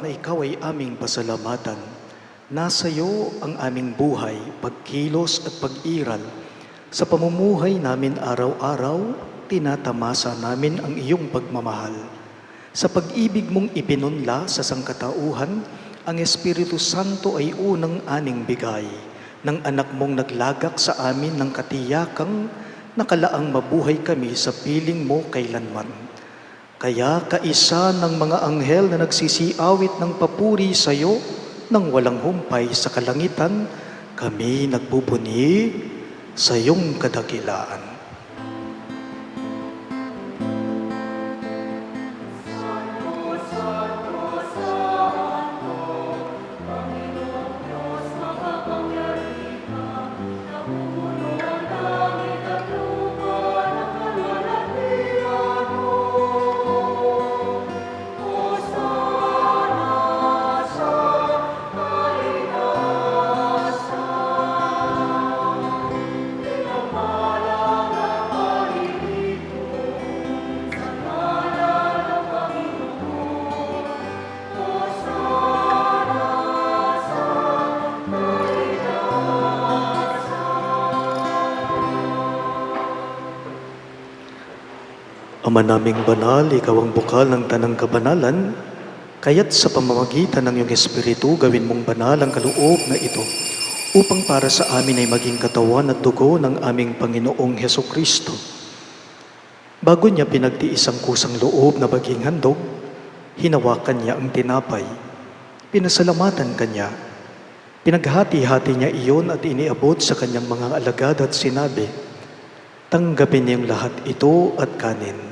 na ikaw ay aming pasalamatan. Nasa iyo ang aming buhay, pagkilos at pag-iral. Sa pamumuhay namin araw-araw, tinatamasa namin ang iyong pagmamahal. Sa pag-ibig mong ipinunla sa sangkatauhan, ang Espiritu Santo ay unang aning bigay ng anak mong naglagak sa amin ng katiyakang nakalaang mabuhay kami sa piling mo kailanman. Kaya kaisa ng mga anghel na nagsisiawit ng papuri sa iyo nang walang humpay sa kalangitan, kami nagbubuni sa iyong kadakilaan. Ama naming banal, ikaw ang bukal ng tanang kabanalan, kaya't sa pamamagitan ng iyong Espiritu, gawin mong banal ang kaloob na ito, upang para sa amin ay maging katawan at dugo ng aming Panginoong Hesukristo. Bago niya pinagtiis ang kusang loob na maging handog, hinawakan niya ang tinapay, pinasalamatan kanya, pinaghati-hati niya iyon at iniabot sa kanyang mga alagad at sinabi, "Tanggapin niyong lahat ito at kanin.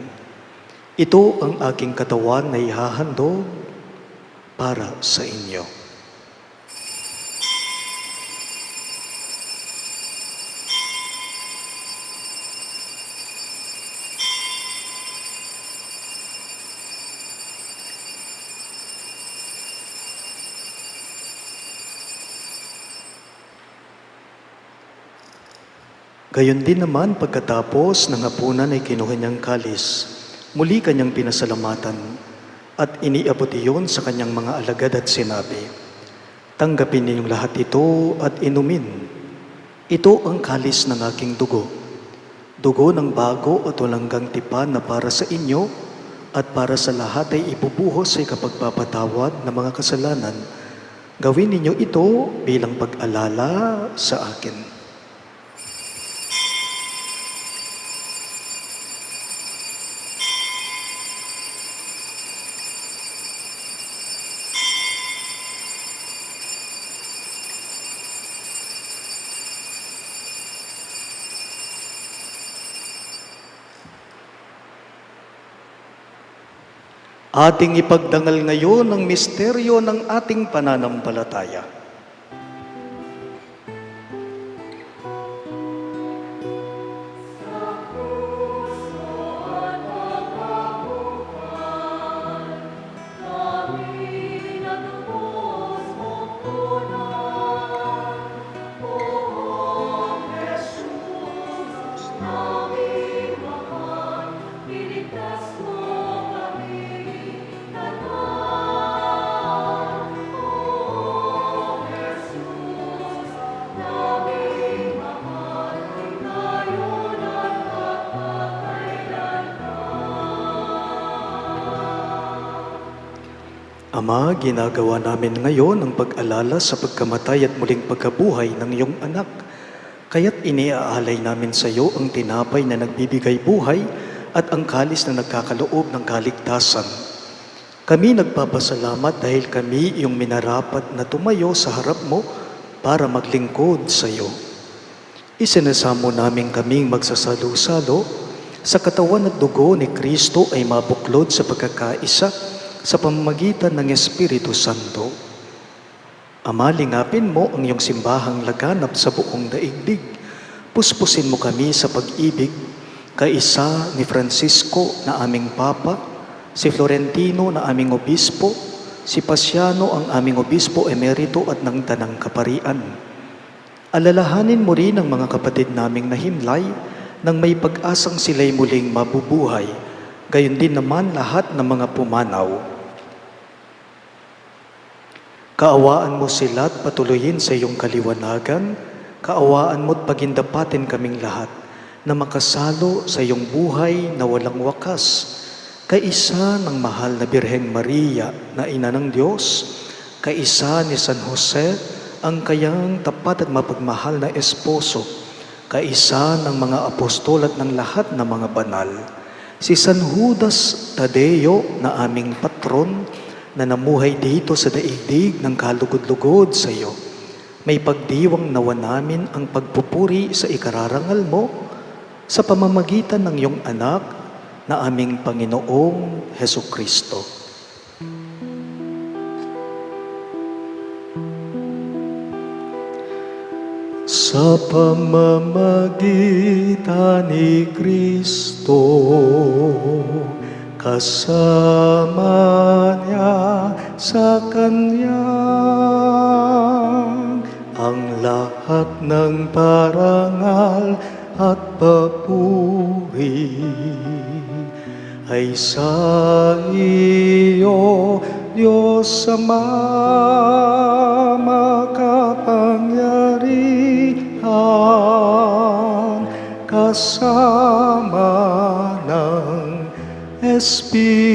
Ito ang aking katawan na ihahandog para sa inyo." Gayon din naman pagkatapos ng hapunan ay kinuha niyang kalis. Muli kanyang pinasalamatan at iniabot iyon sa kanyang mga alagad at sinabi, "Tanggapin ninyong lahat ito at inumin. Ito ang kalis ng aking dugo. Dugo ng bago at walang tipan na para sa inyo at para sa lahat ay ibubuhos sa kapagpapatawad ng mga kasalanan. Gawin ninyo ito bilang pag-alala sa akin." Ating ipagdangal ngayon ang misteryo ng ating pananampalataya. Ama, ginagawa namin ngayon ang pag-alala sa pagkamatay at muling pagkabuhay ng iyong anak. Kaya't iniaalay namin sa iyo ang tinapay na nagbibigay buhay at ang kalis na nagkakaloob ng kaligtasan. Kami nagpapasalamat dahil kami iyong minarapat na tumayo sa harap mo para maglingkod sa iyo. Isinasamo namin kaming magsasalo-salo sa katawan at dugo ni Kristo ay mabuklod sa pagkakaisa sa pamamagitan ng Espiritu Santo. Ama, lingapin mo ang iyong simbahang laganap sa buong daigdig. Puspusin mo kami sa pag-ibig, kaisa ni Francisco na aming Papa, si Florentino na aming Obispo, si Pasiano ang aming obispo emerito at ng Tanang Kaparian. Alalahanin mo rin ang mga kapatid naming nahimlay nang may pag-asang sila'y muling mabubuhay, gayon din naman lahat ng mga pumanaw. Kaawaan mo sila at patuloyin sa iyong kaliwanagan, kaawaan mo't pagindapatin kaming lahat na makasalo sa iyong buhay na walang wakas, kaisa ng mahal na Birheng Maria na ina ng Diyos, kaisa ni San Jose, ang kayang tapat at mapagmahal na esposo, kaisa ng mga apostol at ng lahat ng mga banal, si San Judas Tadeo na aming patron, na namuhay dito sa daigdig ng kalugod-lugod sa iyo. May pagdiwang nawa namin ang pagpupuri sa ikararangal mo sa pamamagitan ng iyong anak na aming Panginoong Hesukristo. Sa pamamagitan ni Kristo, kasama niya sa Kanya, ang lahat ng parangal at papuri ay sa iyo, Diyos Ama makapangyarihan, kasama ng Espiritu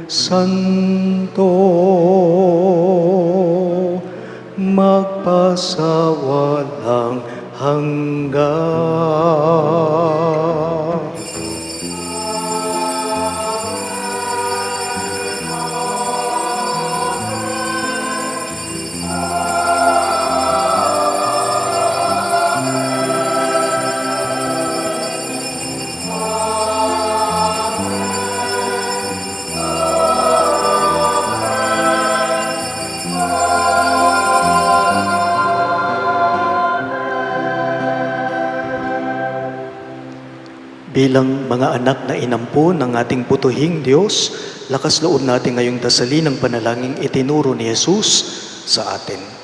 Santo, magpasawalang hanggan. Bilang mga anak na inampon ng ating putuhing Diyos, lakas loob natin ngayong dasalin ang panalangin itinuro ni Jesus sa atin.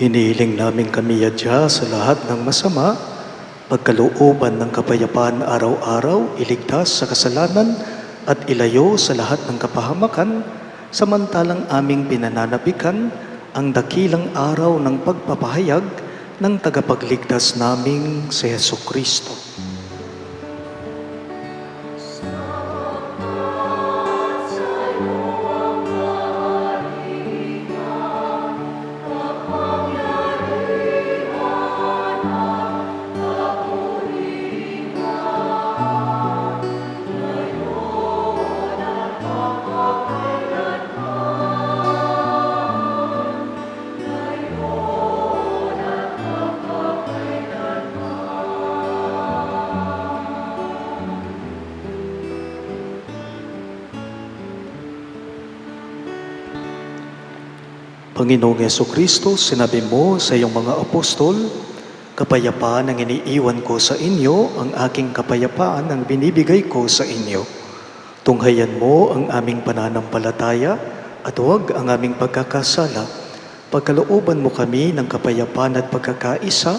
Hinihiling namin kami yadya sa lahat ng masama, pagkalooban ng kapayapaan araw-araw, iligtas sa kasalanan at ilayo sa lahat ng kapahamakan, samantalang aming pinananabikan ang dakilang araw ng pagpapahayag ng tagapagligtas naming si Hesu Kristo. Panginoong Yesu Kristo, sinabi mo sa iyong mga apostol, kapayapaan ang iniiwan ko sa inyo, ang aking kapayapaan ang binibigay ko sa inyo. Tunghayan mo ang aming pananampalataya at huwag ang aming pagkakasala. Pagkalooban mo kami ng kapayapaan at pagkakaisa,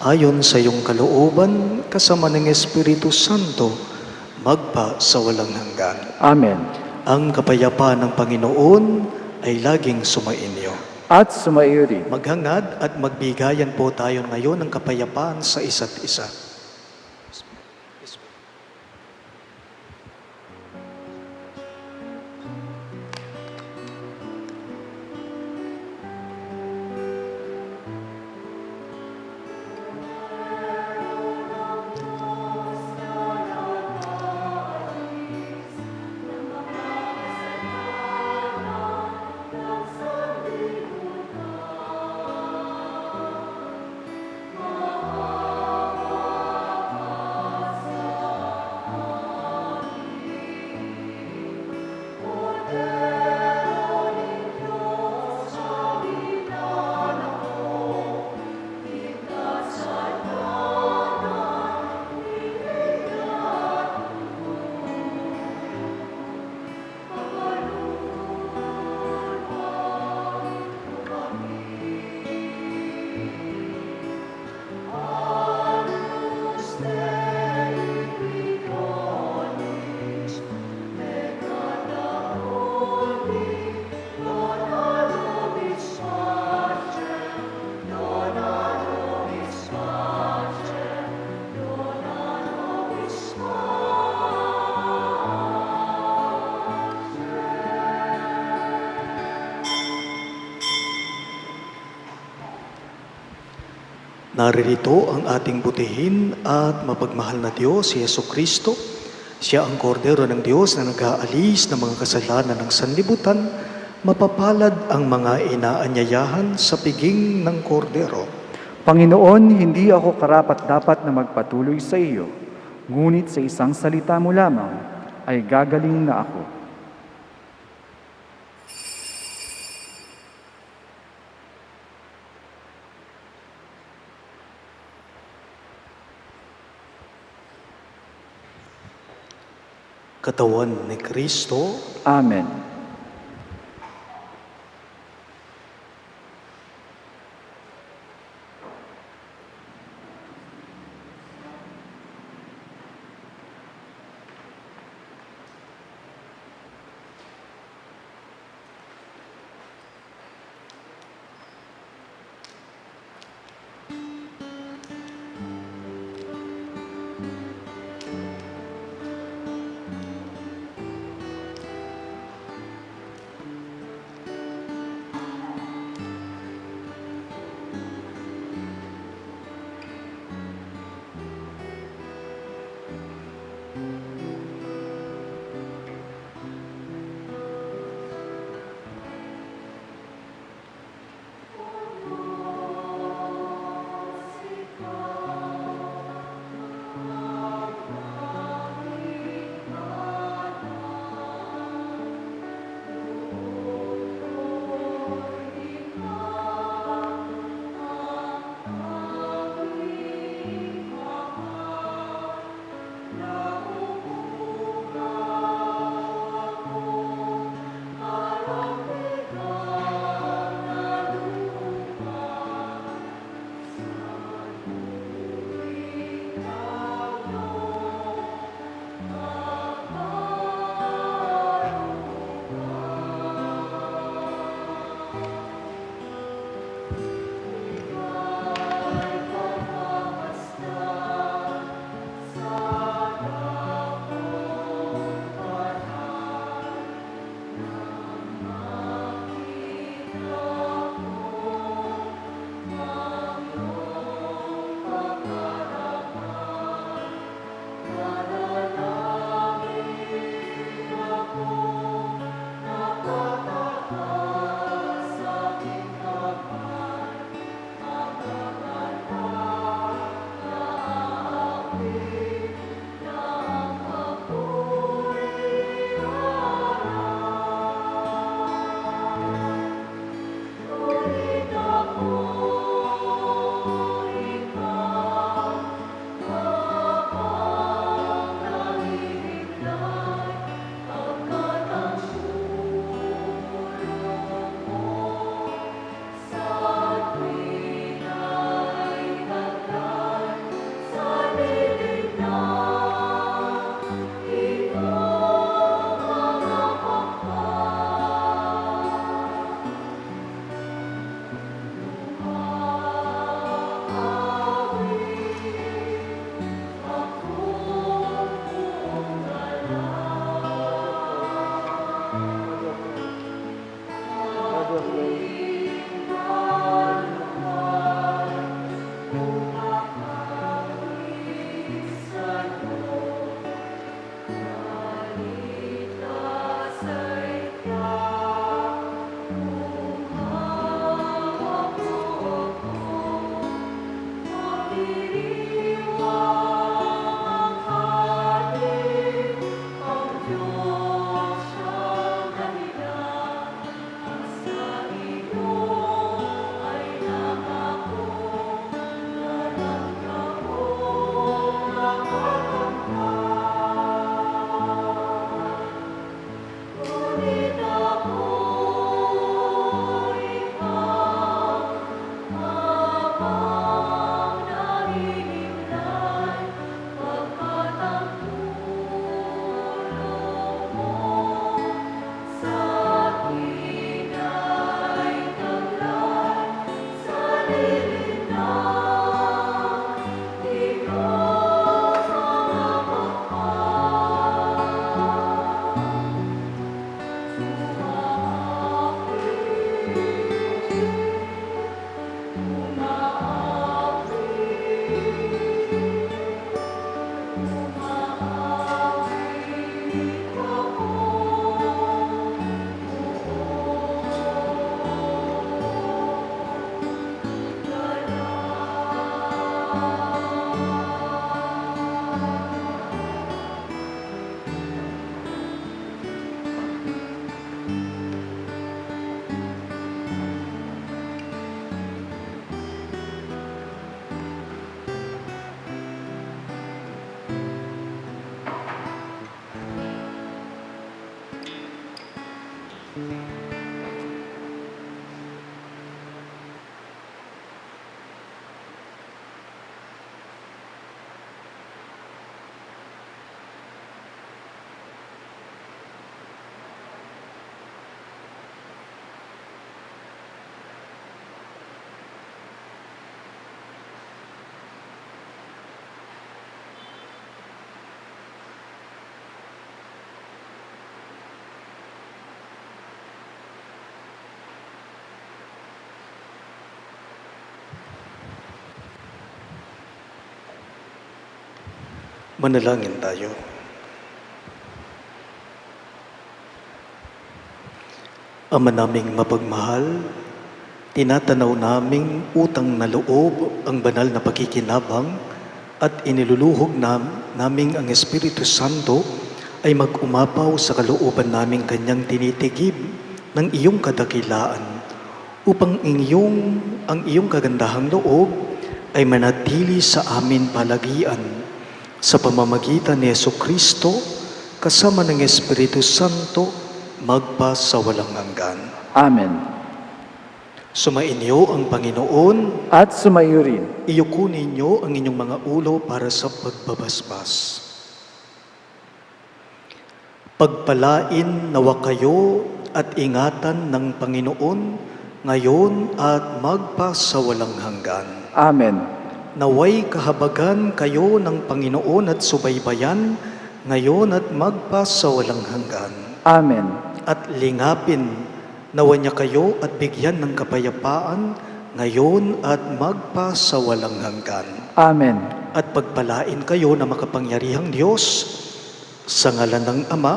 ayon sa iyong kalooban, kasama ng Espiritu Santo, magpa sa walang hanggan. Amen. Ang kapayapaan ng Panginoon ay laging sumainyo. At sumaiyo rin. Maghangad at magbigayan po tayo ngayon ng kapayapaan sa isa't isa. Naririto ang ating butihin at mapagmahal na Diyos, si Yesu Kristo. Siya ang kordero ng Diyos na nag-aalis ng mga kasalanan ng sanlibutan. Mapapalad ang mga inaanyayahan sa piging ng kordero. Panginoon, hindi ako karapat-dapat na magpatuloy sa iyo, ngunit sa isang salita mo lamang ay gagaling na ako. Katawan ni Kristo. Amen. Manalangin tayo. Ama naming mapagmahal, tinatanaw naming utang na loob ang banal na pakikinabang at iniluluhog naming ang Espiritu Santo ay mag-umapaw sa kalooban naming kanyang tinitigib ng iyong kadakilaan upang ang iyong kagandahang loob ay manatili sa amin palagian sa pamamagitan ni Jesucristo kasama ng Espiritu Santo magpa sa walang hanggan. Amen. Sumainyo ang Panginoon, At sumayo rin. iyuko ninyo ang inyong mga ulo para sa pagbabasbas. Pagpalain nawa kayo at ingatan ng Panginoon ngayon at magpa sa walang hanggan. Amen. Naway kahabagan kayo ng Panginoon at subaybayan ngayon at magpa sa walang hanggan. Amen. At lingapin nawa niya kayo at bigyan ng kapayapaan ngayon at magpa sa walang hanggan. Amen. At pagpalain kayo na makapangyarihang Diyos sa ngalan ng Ama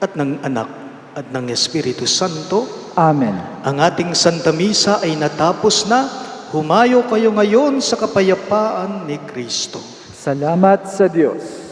at ng Anak at ng Espiritu Santo. Amen. Ang ating Santa Misa ay natapos na. Humayo kayo ngayon sa kapayapaan ni Kristo. Salamat sa Diyos.